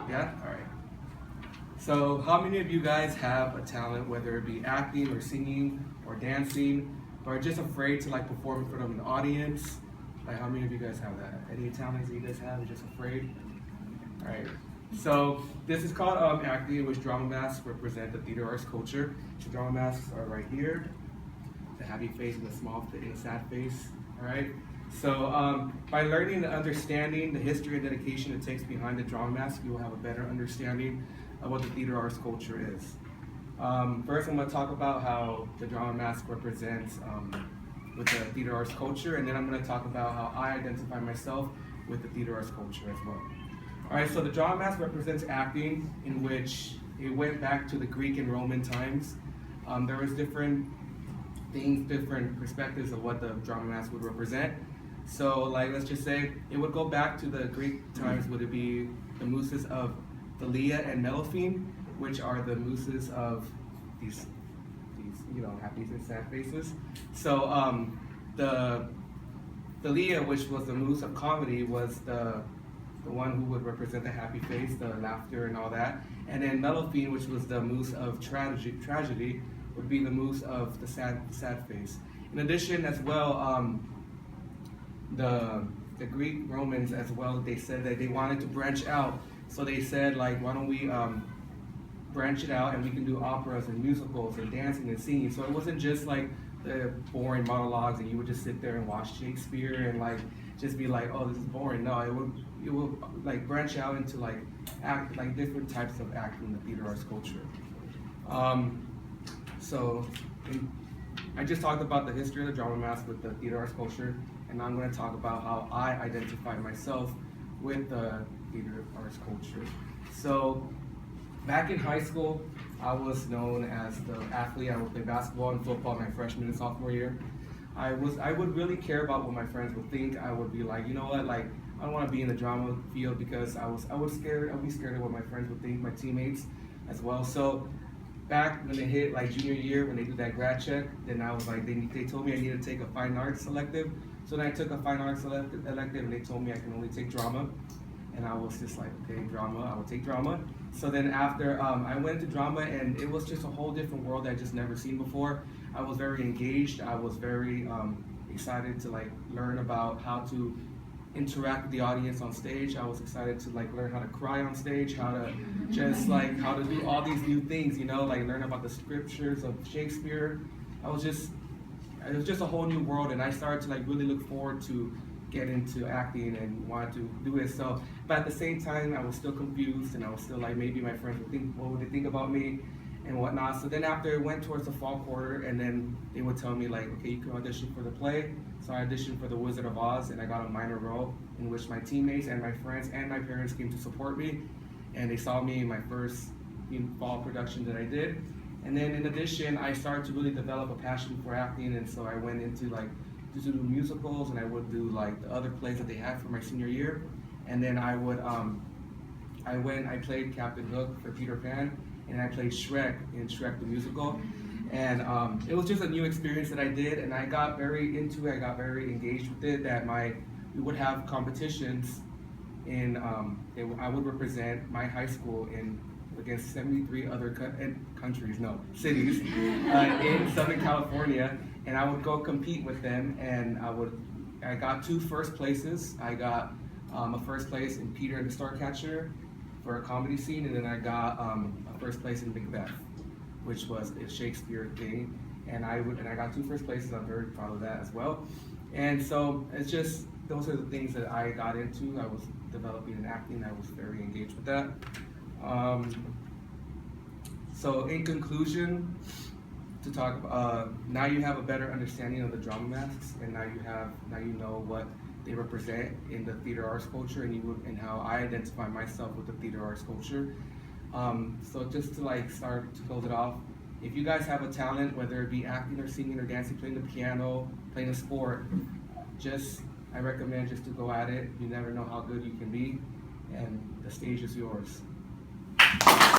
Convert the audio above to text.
Yeah? All right. So how many of you guys have a talent, whether it be acting or singing or dancing, but are just afraid to like perform in front of an audience? Like how many of you guys have that? Any talents that you guys have? You're just afraid? All right. So this is called acting, in which drama masks represent the theater arts culture. So drama masks are right here, the happy face and the small and the sad face. All right. So by learning and understanding the history and dedication it takes behind the drama mask, you will have a better understanding of what the theater arts culture is. First, I'm going to talk about how the drama mask represents with the theater arts culture, and then I'm going to talk about how I identify myself with the theater arts culture as well. All right, so the drama mask represents acting, in which it went back to the Greek and Roman times. There was different things, different perspectives of what the drama mask would represent. So, like, let's just say it would go back to the Greek times. Would it be the muses of Thalia and Melphine, which are the muses of these happy and sad faces. So, the Thalia, which was the muse of comedy, was the one who would represent the happy face, the laughter, and all that. And then Melphine, which was the muse of tragedy, would be the muse of the sad face. In addition, as well, the Greek Romans as well, they said that they wanted to branch out. So they said, like, why don't we branch it out and we can do operas and musicals and dancing and singing. So it wasn't just like the boring monologues and you would just sit there and watch Shakespeare and like just be like, oh, this is boring. No, it would like branch out into like different types of acting in the theater arts culture. I just talked about the history of the drama mask with the theater arts culture, and now I'm going to talk about how I identify myself with the theater arts culture. So back in high school, I was known as the athlete. I would play basketball and football my freshman and sophomore year. I would really care about what my friends would think. I would be like, you know what, like I don't want to be in the drama field because I was scared. I'd be scared of what my friends would think, my teammates as well. So back when they hit like junior year, when they did that grad check, then I was like, they told me I needed to take a fine arts elective. So then I took a fine arts elective, and they told me I can only take drama. And I was just like, okay, drama, I will take drama. So then after I went to drama, and it was just a whole different world that I just never seen before. I was very engaged. I was very excited to like learn about how to interact with the audience on stage. I was excited to like learn how to cry on stage, how to do all these new things, like learn about the scriptures of Shakespeare. It was just a whole new world, and I started to like really look forward to get into acting and wanted to do it. So, but at the same time, I was still confused, and I was still like, maybe my friends would think, what would they think about me and whatnot. So then after it went towards the fall quarter, and then they would tell me like, okay, you can audition for the play. So I auditioned for The Wizard of Oz, and I got a minor role in which my teammates and my friends and my parents came to support me, and they saw me in my first fall production that I did. And then in addition, I started to really develop a passion for acting, and so I went into like to do musicals, and I would do like the other plays that they had for my senior year. And then I played Captain Hook for Peter Pan, and I played Shrek in Shrek the Musical. And it was just a new experience that I did, and I got very into it, I got very engaged with it, that we would have competitions in, I would represent my high school against 73 other cities in Southern California, and I would go compete with them, and I got 2 first places. I got a first place in Peter and the Starcatcher for a comedy scene, and then I got a first place in Macbeth, which was a Shakespeare thing, and I got 2 first places. I'm very proud of that as well. And so it's just, those are the things that I got into. I was developing and acting. I was very engaged with that. So in conclusion, to talk about, now you have a better understanding of the drama masks, and now you know what they represent in the theater arts culture, and how I identify myself with the theater arts culture. So just to like start to close it off, if you guys have a talent, whether it be acting or singing or dancing, playing the piano, playing a sport, I recommend just to go at it. You never know how good you can be, and the stage is yours.